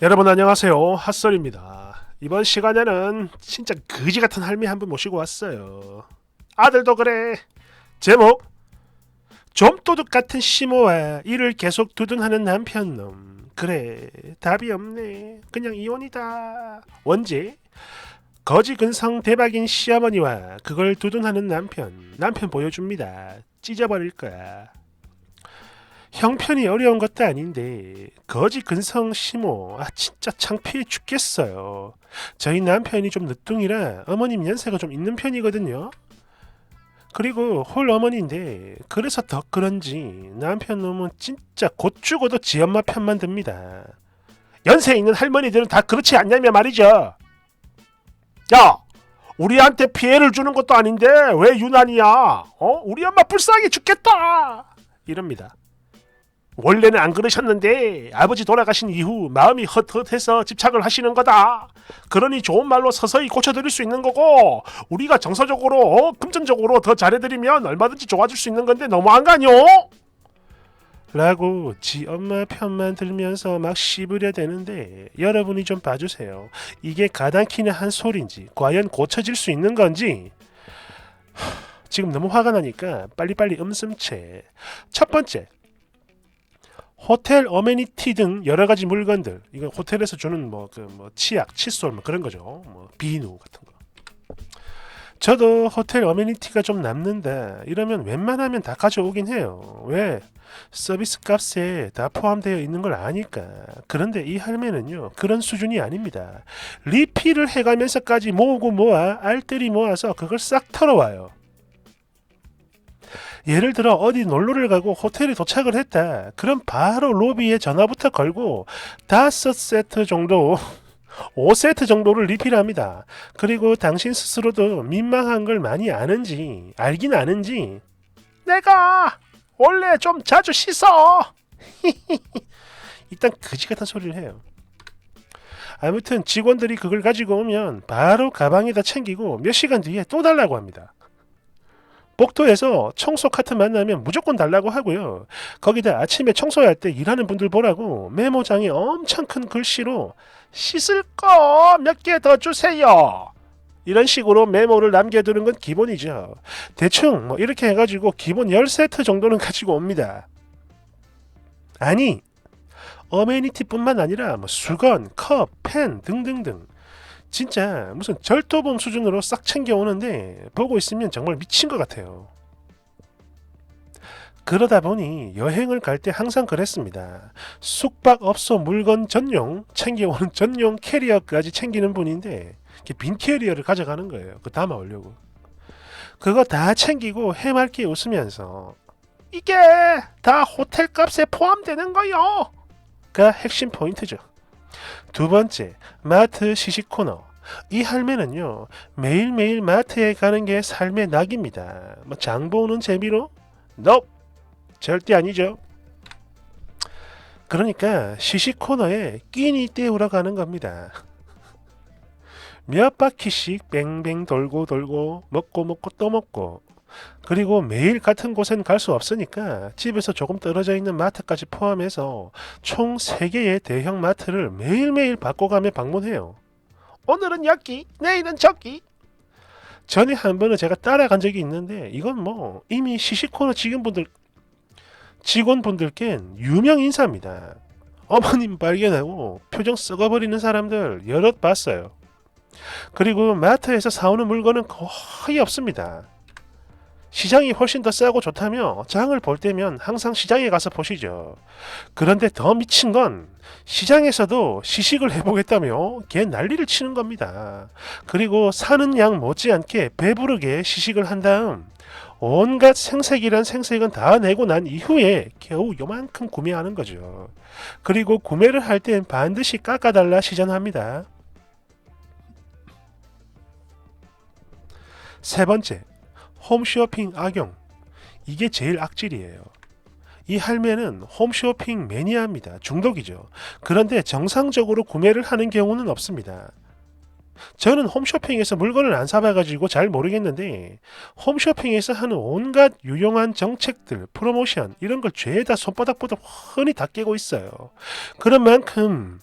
여러분 안녕하세요. 핫설입니다. 이번 시간에는 진짜 거지 같은 할미 한 분 모시고 왔어요. 아들도 그래. 제목 좀도둑 같은 시모와 이를 계속 두둔하는 남편놈. 그래 답이 없네. 그냥 이혼이다. 원제 거지 근성 대박인 시어머니와 그걸 두둔하는 남편 보여줍니다. 찢어버릴 거야. 형편이 어려운 것도 아닌데 거지 근성 시모 진짜 창피해 죽겠어요. 저희 남편이 좀 늦둥이라 어머님 연세가 좀 있는 편이거든요. 그리고 홀 어머니인데 그래서 더 그런지 남편 놈은 진짜 곧 죽어도 지 엄마 편만 듭니다. 연세 있는 할머니들은 다 그렇지 않냐며 말이죠. 야, 우리한테 피해를 주는 것도 아닌데 왜 유난이야? 우리 엄마 불쌍해 죽겠다. 이럽니다. 원래는 안 그러셨는데 아버지 돌아가신 이후 마음이 헛헛해서 집착을 하시는 거다. 그러니 좋은 말로 서서히 고쳐드릴 수 있는 거고 우리가 정서적으로 금전적으로 더 잘해드리면 얼마든지 좋아질 수 있는 건데 너무한 거 아니오? 라고 지 엄마 편만 들면서 막 씹으려 대는데 여러분이 좀 봐주세요. 이게 가당키는 한 소리인지 과연 고쳐질 수 있는 건지 지금 너무 화가 나니까 빨리빨리 음슴채. 첫 번째, 호텔 어메니티 등 여러 가지 물건들. 이거 호텔에서 주는 치약, 칫솔 그런 거죠. 비누 같은 거. 저도 호텔 어메니티가 좀 남는다. 이러면 웬만하면 다 가져오긴 해요. 왜? 서비스 값에 다 포함되어 있는 걸 아니까. 그런데 이 할매는요, 그런 수준이 아닙니다. 리필을 해가면서까지 모으고 모아 알뜰히 모아서 그걸 싹 털어와요. 예를 들어 어디 놀러를 가고 호텔에 도착을 했다. 그럼 바로 로비에 전화부터 걸고 5세트 정도 5세트 정도를 리필합니다. 그리고 당신 스스로도 민망한 걸 많이 알긴 아는지 내가 원래 좀 자주 씻어. 일단 그지 같은 소리를 해요. 아무튼 직원들이 그걸 가지고 오면 바로 가방에다 챙기고 몇 시간 뒤에 또 달라고 합니다. 복도에서 청소 카트 만나면 무조건 달라고 하고요. 거기다 아침에 청소할 때 일하는 분들 보라고 메모장에 엄청 큰 글씨로 씻을 거 몇 개 더 주세요. 이런 식으로 메모를 남겨두는 건 기본이죠. 대충 이렇게 해가지고 기본 10세트 정도는 가지고 옵니다. 아니, 어메니티뿐만 아니라 수건, 컵, 펜 등등등 진짜 무슨 절도범 수준으로 싹 챙겨오는데 보고 있으면 정말 미친 것 같아요. 그러다 보니 여행을 갈 때 항상 그랬습니다. 숙박업소 물건 전용 챙겨오는 전용 캐리어까지 챙기는 분인데 빈 캐리어를 가져가는 거예요. 그거 담아오려고. 그거 다 챙기고 해맑게 웃으면서 이게 다 호텔 값에 포함되는 거요. 가 핵심 포인트죠. 두 번째, 마트 시식 코너. 이 할매는요, 매일매일 마트에 가는 게 삶의 낙입니다. 장 보는 재미로? Nope, 절대 아니죠. 그러니까 시식 코너에 끼니 때우러 가는 겁니다. 몇 바퀴씩 뱅뱅 돌고 돌고 먹고 또 먹고, 그리고 매일 같은 곳엔 갈 수 없으니까 집에서 조금 떨어져 있는 마트까지 포함해서 총 3개의 대형 마트를 매일매일 바꿔가며 방문해요. 오늘은 여기, 내일은 저기. 전에 한 번은 제가 따라간 적이 있는데 이건 이미 시시코너 직원분들께는 유명 인사입니다. 어머님 발견하고 표정 썩어버리는 사람들 여럿 봤어요. 그리고 마트에서 사오는 물건은 거의 없습니다. 시장이 훨씬 더 싸고 좋다며 장을 볼 때면 항상 시장에 가서 보시죠. 그런데 더 미친 건 시장에서도 시식을 해보겠다며 걔 난리를 치는 겁니다. 그리고 사는 양 못지않게 배부르게 시식을 한 다음 온갖 생색이란 생색은 다 내고 난 이후에 겨우 요만큼 구매하는 거죠. 그리고 구매를 할 땐 반드시 깎아달라 시전합니다. 세 번째, 홈쇼핑 악용. 이게 제일 악질이에요. 이 할매는 홈쇼핑 매니아입니다. 중독이죠. 그런데 정상적으로 구매를 하는 경우는 없습니다. 저는 홈쇼핑에서 물건을 안 사봐가지고 잘 모르겠는데 홈쇼핑에서 하는 온갖 유용한 정책들, 프로모션 이런 걸 죄다 손바닥보다 훤히 다 깨고 있어요. 그런 만큼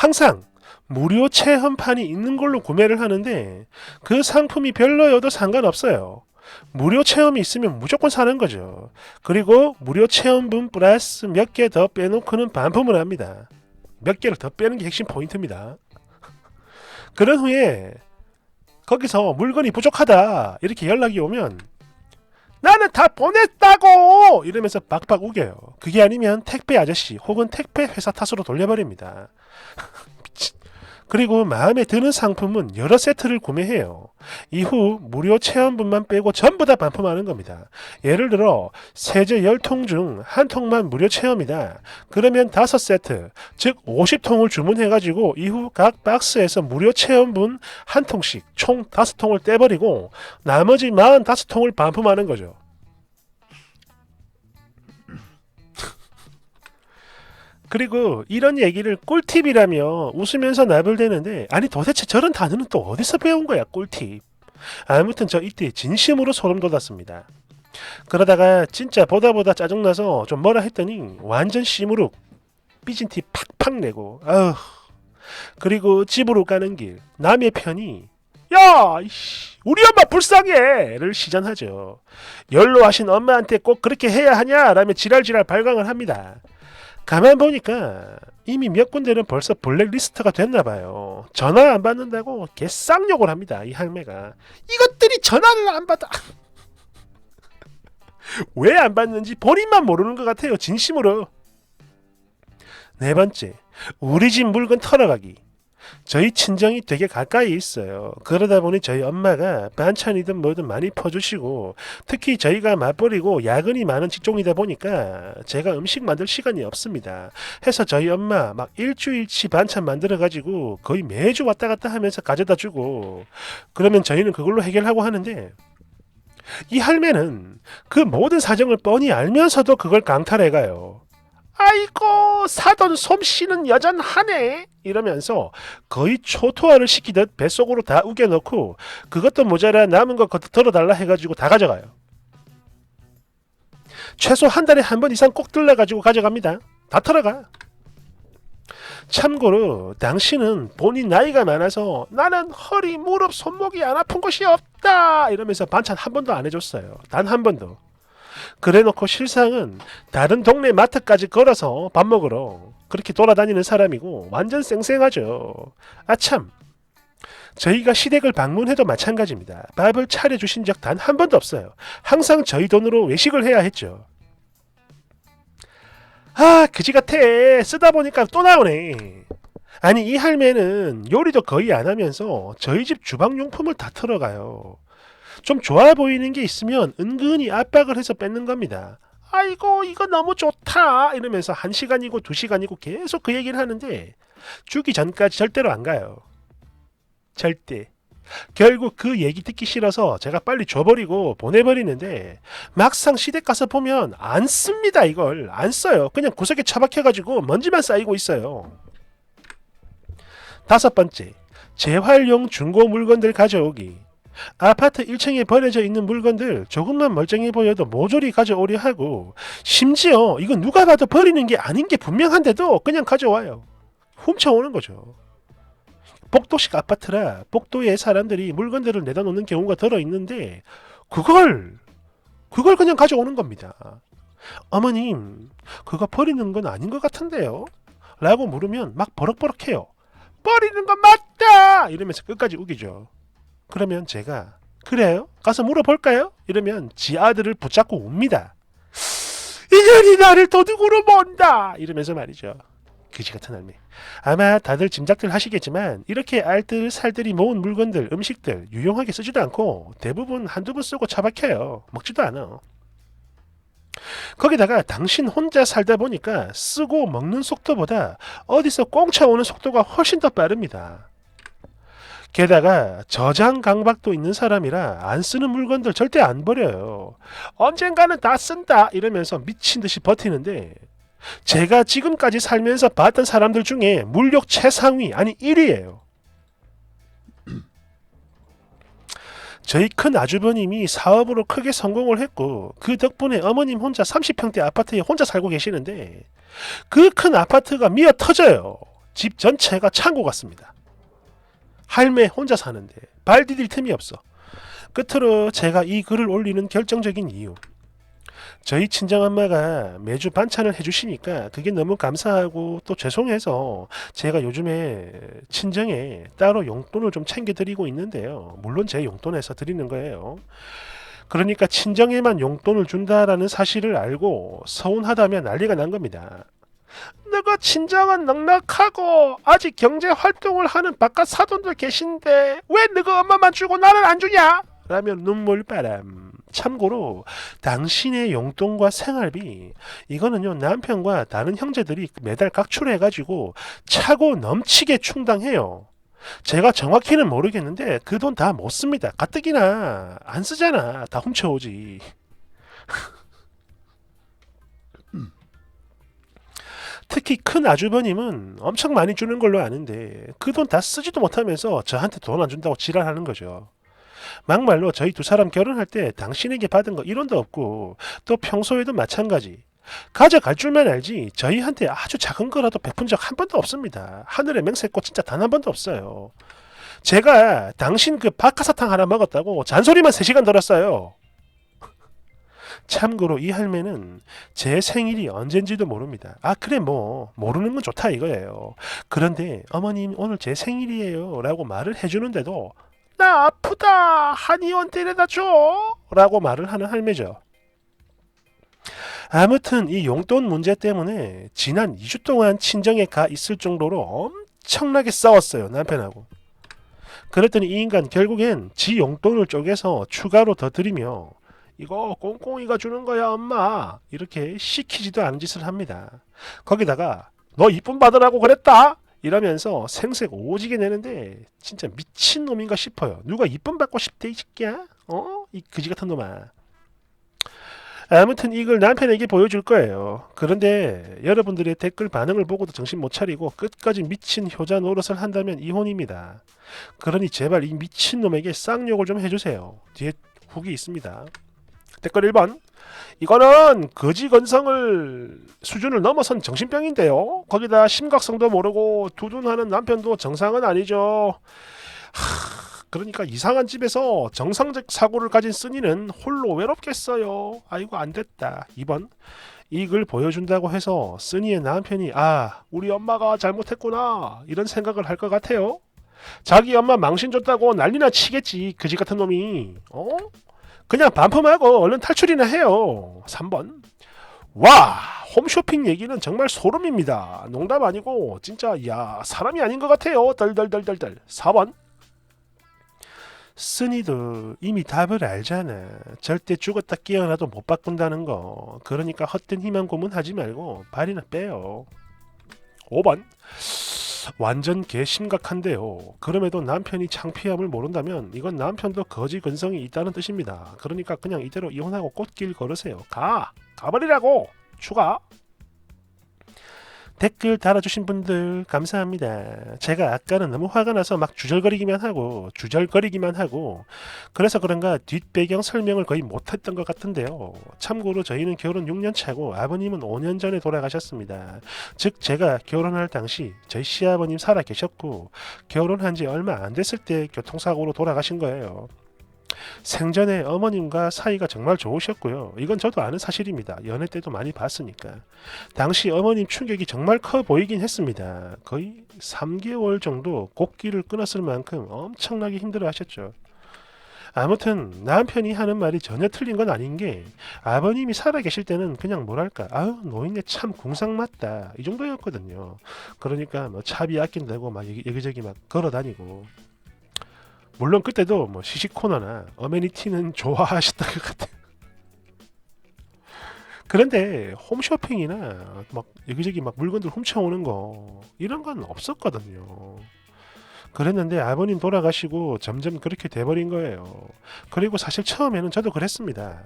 항상 무료 체험판이 있는 걸로 구매를 하는데 그 상품이 별로여도 상관없어요. 무료 체험이 있으면 무조건 사는 거죠. 그리고 무료 체험분 플러스 몇 개 더 빼놓고는 반품을 합니다. 몇 개를 더 빼는 게 핵심 포인트입니다. 그런 후에 거기서 물건이 부족하다 이렇게 연락이 오면 나는 다 보냈다고 이러면서 박박 우겨요. 그게 아니면 택배 아저씨 혹은 택배 회사 탓으로 돌려버립니다. 그리고 마음에 드는 상품은 여러 세트를 구매해요. 이후 무료 체험분만 빼고 전부 다 반품하는 겁니다. 예를 들어 세제 10통 중 한 통만 무료 체험이다. 그러면 5세트, 즉 50통을 주문해가지고 이후 각 박스에서 무료 체험분 한 통씩 총 5통을 떼버리고 나머지 45통을 반품하는 거죠. 그리고 이런 얘기를 꿀팁이라며 웃으면서 나불대는데 아니 도대체 저런 단어는 또 어디서 배운 거야 꿀팁. 아무튼 저 이때 진심으로 소름 돋았습니다. 그러다가 진짜 보다 짜증나서 좀 뭐라 했더니 완전 씨무룩 삐진 티 팍팍 내고 아휴. 그리고 집으로 가는 길 남의 편이 야 이씨, 우리 엄마 불쌍해를 시전하죠. 연로하신 엄마한테 꼭 그렇게 해야 하냐 라며 지랄지랄 발광을 합니다. 가만 보니까 이미 몇 군데는 벌써 블랙리스트가 됐나봐요. 전화 안 받는다고 개쌍욕을 합니다. 이 할매가. 이것들이 전화를 안 받아. 왜 안 받는지 본인만 모르는 것 같아요. 진심으로. 네 번째, 우리 집 물건 털어가기. 저희 친정이 되게 가까이 있어요. 그러다 보니 저희 엄마가 반찬이든 뭐든 많이 퍼주시고 특히 저희가 맞벌이고 야근이 많은 직종이다 보니까 제가 음식 만들 시간이 없습니다. 해서 저희 엄마 막 일주일치 반찬 만들어가지고 거의 매주 왔다 갔다 하면서 가져다 주고 그러면 저희는 그걸로 해결하고 하는데 이 할매는 그 모든 사정을 뻔히 알면서도 그걸 강탈해가요. 아이고 사돈 솜씨는 여전하네 이러면서 거의 초토화를 시키듯 뱃속으로 다 우겨넣고 그것도 모자라 남은 거 덜어달라 해가지고 다 가져가요. 최소 한 달에 한 번 이상 꼭 들러가지고 가져갑니다. 다 털어가. 참고로 당신은 본인 나이가 많아서 나는 허리 무릎 손목이 안 아픈 것이 없다 이러면서 반찬 한 번도 안 해줬어요. 단 한 번도. 그래놓고 실상은 다른 동네 마트까지 걸어서 밥 먹으러 그렇게 돌아다니는 사람이고 완전 쌩쌩하죠. 아참 저희가 시댁을 방문해도 마찬가지입니다. 밥을 차려주신 적 단 한 번도 없어요. 항상 저희 돈으로 외식을 해야 했죠. 아 그지같아 쓰다 보니까 또 나오네. 아니 이 할매는 요리도 거의 안 하면서 저희 집 주방용품을 다 털어가요. 좀 좋아 보이는 게 있으면 은근히 압박을 해서 뺏는 겁니다. 아이고 이거 너무 좋다 이러면서 1시간이고 2시간이고 계속 그 얘기를 하는데 주기 전까지 절대로 안 가요. 절대. 결국 그 얘기 듣기 싫어서 제가 빨리 줘버리고 보내버리는데 막상 시댁 가서 보면 안 씁니다. 이걸 안 써요. 그냥 구석에 처박혀가지고 먼지만 쌓이고 있어요. 5번째, 재활용 중고 물건들 가져오기. 아파트 1층에 버려져 있는 물건들 조금만 멀쩡해 보여도 모조리 가져오려 하고 심지어 이거 누가 봐도 버리는 게 아닌 게 분명한데도 그냥 가져와요. 훔쳐오는 거죠. 복도식 아파트라 복도에 사람들이 물건들을 내다 놓는 경우가 들어 있는데 그걸 그냥 가져오는 겁니다. 어머님 그거 버리는 건 아닌 것 같은데요? 라고 물으면 막 버럭버럭해요. 버리는 건 맞다! 이러면서 끝까지 우기죠. 그러면 제가 그래요? 가서 물어볼까요? 이러면 지 아들을 붙잡고 웁니다. 이년이 나를 도둑으로 mon다! 이러면서 말이죠. 그지같은 할매. 아마 다들 짐작들 하시겠지만 이렇게 알뜰살뜰히 모은 물건들, 음식들 유용하게 쓰지도 않고 대부분 한두 번 쓰고 처박혀요. 먹지도 않아. 거기다가 당신 혼자 살다 보니까 쓰고 먹는 속도보다 어디서 꽁차 오는 속도가 훨씬 더 빠릅니다. 게다가 저장 강박도 있는 사람이라 안 쓰는 물건들 절대 안 버려요. 언젠가는 다 쓴다 이러면서 미친 듯이 버티는데 제가 지금까지 살면서 봤던 사람들 중에 물욕 최상위 아니 1위예요. 저희 큰 아주버님이 사업으로 크게 성공을 했고 그 덕분에 어머님 혼자 30평대 아파트에 혼자 살고 계시는데 그 큰 아파트가 미어 터져요. 집 전체가 창고 같습니다. 할매 혼자 사는데 발 디딜 틈이 없어. 끝으로 제가 이 글을 올리는 결정적인 이유. 저희 친정엄마가 매주 반찬을 해주시니까 그게 너무 감사하고 또 죄송해서 제가 요즘에 친정에 따로 용돈을 좀 챙겨드리고 있는데요. 물론 제 용돈에서 드리는 거예요. 그러니까 친정에만 용돈을 준다라는 사실을 알고 서운하다며 난리가 난 겁니다. 너가 친정은 넉넉하고 아직 경제 활동을 하는 바깥 사돈들 계신데 왜 너가 엄마만 주고 나는 안 주냐? 라며 눈물바람. 참고로 당신의 용돈과 생활비 이거는요 남편과 다른 형제들이 매달 각출해가지고 차고 넘치게 충당해요. 제가 정확히는 모르겠는데 그 돈 다 못 씁니다. 가뜩이나 안 쓰잖아. 다 훔쳐오지. 특히 큰 아주버님은 엄청 많이 주는 걸로 아는데 그 돈 다 쓰지도 못하면서 저한테 돈 안 준다고 지랄하는 거죠. 막말로 저희 두 사람 결혼할 때 당신에게 받은 거 1원도 없고 또 평소에도 마찬가지. 가져갈 줄만 알지 저희한테 아주 작은 거라도 베푼 적 한 번도 없습니다. 하늘에 맹세코 진짜 단 한 번도 없어요. 제가 당신 그 박하사탕 하나 먹었다고 잔소리만 3시간 들었어요. 참고로 이 할매는 제 생일이 언젠지도 모릅니다. 아 그래 뭐 모르는 건 좋다 이거예요. 그런데 어머님 오늘 제 생일이에요 라고 말을 해주는데도 나 아프다 한의원 데려다 줘 라고 말을 하는 할매죠. 아무튼 이 용돈 문제 때문에 지난 2주 동안 친정에 가 있을 정도로 엄청나게 싸웠어요 남편하고. 그랬더니 이 인간 결국엔 지 용돈을 쪼개서 추가로 더 드리며 이거 꽁꽁이가 주는 거야 엄마 이렇게 시키지도 않은 짓을 합니다. 거기다가 너 이쁨 받으라고 그랬다 이러면서 생색 오지게 내는데 진짜 미친놈인가 싶어요. 누가 이쁨 받고 싶대 이 새끼야? 이 그지 같은 놈아. 아무튼 이걸 남편에게 보여줄 거예요. 그런데 여러분들의 댓글 반응을 보고도 정신 못 차리고 끝까지 미친 효자 노릇을 한다면 이혼입니다. 그러니 제발 이 미친놈에게 쌍욕을 좀 해주세요. 뒤에 후기 있습니다. 댓글 1번. 이거는 거지 건성을 수준을 넘어선 정신병인데요. 거기다 심각성도 모르고 두둔하는 남편도 정상은 아니죠. 그러니까 이상한 집에서 정상적 사고를 가진 쓰니는 홀로 외롭겠어요. 아이고 안됐다. 2번. 이 글 보여준다고 해서 쓰니의 남편이 아 우리 엄마가 잘못했구나 이런 생각을 할 것 같아요. 자기 엄마 망신 줬다고 난리나 치겠지 그지 같은 놈이. 그냥 반품하고 얼른 탈출이나 해요. 3번. 와 홈쇼핑 얘기는 정말 소름입니다. 농담 아니고 진짜 야 사람이 아닌 것 같아요. 덜덜덜덜덜. 4번. 쓰니도 이미 답을 알잖아. 절대 죽었다 깨어나도 못 바꾼다는 거. 그러니까 헛된 희망 고문하지 말고 발이나 빼요. 5번. 완전 개심각한데요. 그럼에도 남편이 창피함을 모른다면 이건 남편도 거지 근성이 있다는 뜻입니다. 그러니까 그냥 이대로 이혼하고 꽃길 걸으세요. 가버리라고. 추가. 댓글 달아주신 분들 감사합니다. 제가 아까는 너무 화가 나서 막 주절거리기만 하고 그래서 그런가 뒷배경 설명을 거의 못했던 것 같은데요. 참고로 저희는 결혼 6년 차고 아버님은 5년 전에 돌아가셨습니다. 즉 제가 결혼할 당시 저희 시아버님 살아 계셨고 결혼한 지 얼마 안 됐을 때 교통사고로 돌아가신 거예요. 생전에 어머님과 사이가 정말 좋으셨고요. 이건 저도 아는 사실입니다. 연애 때도 많이 봤으니까. 당시 어머님 충격이 정말 커 보이긴 했습니다. 거의 3개월 정도 곡기를 끊었을 만큼 엄청나게 힘들어 하셨죠. 아무튼 남편이 하는 말이 전혀 틀린 건 아닌 게 아버님이 살아계실 때는 그냥 뭐랄까 아유 노인네 참 궁상 맞다 이 정도였거든요. 그러니까 뭐 차비 아낀다고 막 여기저기 막 걸어다니고 물론 그때도 뭐 시식 코너나 어메니티는 좋아하셨던 것 같아요. 그런데 홈쇼핑이나 막 여기저기 막 물건들 훔쳐오는 거 이런 건 없었거든요. 그랬는데 아버님 돌아가시고 점점 그렇게 돼버린 거예요. 그리고 사실 처음에는 저도 그랬습니다.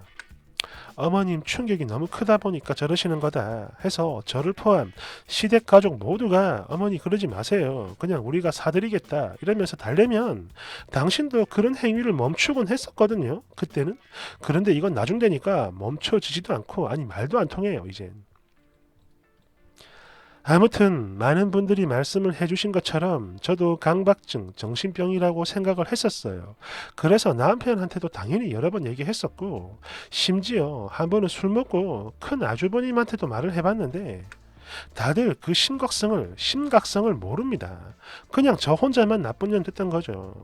어머님 충격이 너무 크다 보니까 저러시는 거다 해서 저를 포함 시댁 가족 모두가 어머니 그러지 마세요. 그냥 우리가 사드리겠다 이러면서 달래면 당신도 그런 행위를 멈추곤 했었거든요. 그때는. 그런데 이건 나중 되니까 멈춰지지도 않고 아니 말도 안 통해요 이젠. 아무튼 많은 분들이 말씀을 해주신 것처럼 저도 강박증, 정신병이라고 생각을 했었어요. 그래서 남편한테도 당연히 여러 번 얘기했었고 심지어 한 번은 술 먹고 큰 아주버님한테도 말을 해봤는데 다들 그 심각성을 모릅니다. 그냥 저 혼자만 나쁜 년 됐던 거죠.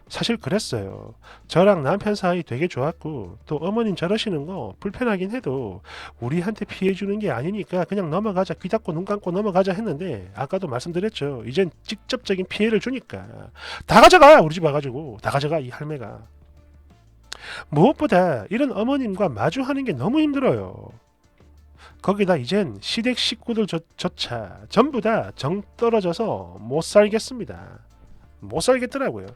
사실 그랬어요. 저랑 남편 사이 되게 좋았고 또 어머님 저러시는 거 불편하긴 해도 우리한테 피해 주는 게 아니니까 그냥 넘어가자, 귀 닫고 눈 감고 넘어가자 했는데 아까도 말씀드렸죠. 이젠 직접적인 피해를 주니까 다 가져가, 우리 집 와가지고 다 가져가, 이 할매가. 무엇보다 이런 어머님과 마주하는 게 너무 힘들어요. 거기다 이젠 시댁 식구들조차 전부 다 정 떨어져서 못 살겠습니다. 못 살겠더라고요.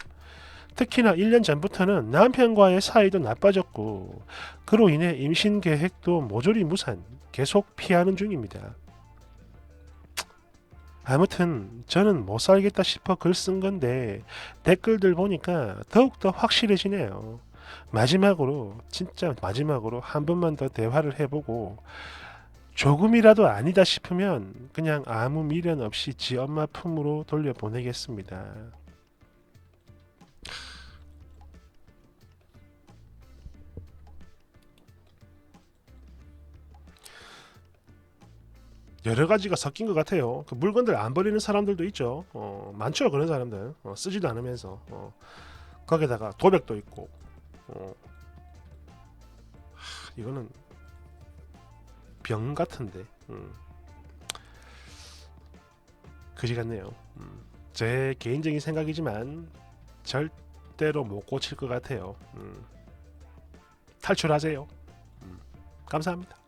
특히나 1년 전부터는 남편과의 사이도 나빠졌고 그로 인해 임신 계획도 모조리 무산, 계속 피하는 중입니다. 아무튼 저는 못 살겠다 싶어 글 쓴 건데 댓글들 보니까 더욱더 확실해지네요. 마지막으로, 진짜 마지막으로 한 번만 더 대화를 해보고 조금이라도 아니다 싶으면 그냥 아무 미련 없이 지 엄마 품으로 돌려보내겠습니다. 여러 가지가 섞인 것 같아요. 그 물건들 안 버리는 사람들도 있죠. 많죠, 그런 사람들. 쓰지도 않으면서 거기다가 도벽도 있고. 이거는 병 같은데. 그지 같네요. 제 개인적인 생각이지만 절대로 못 고칠 것 같아요. 탈출하세요. 감사합니다.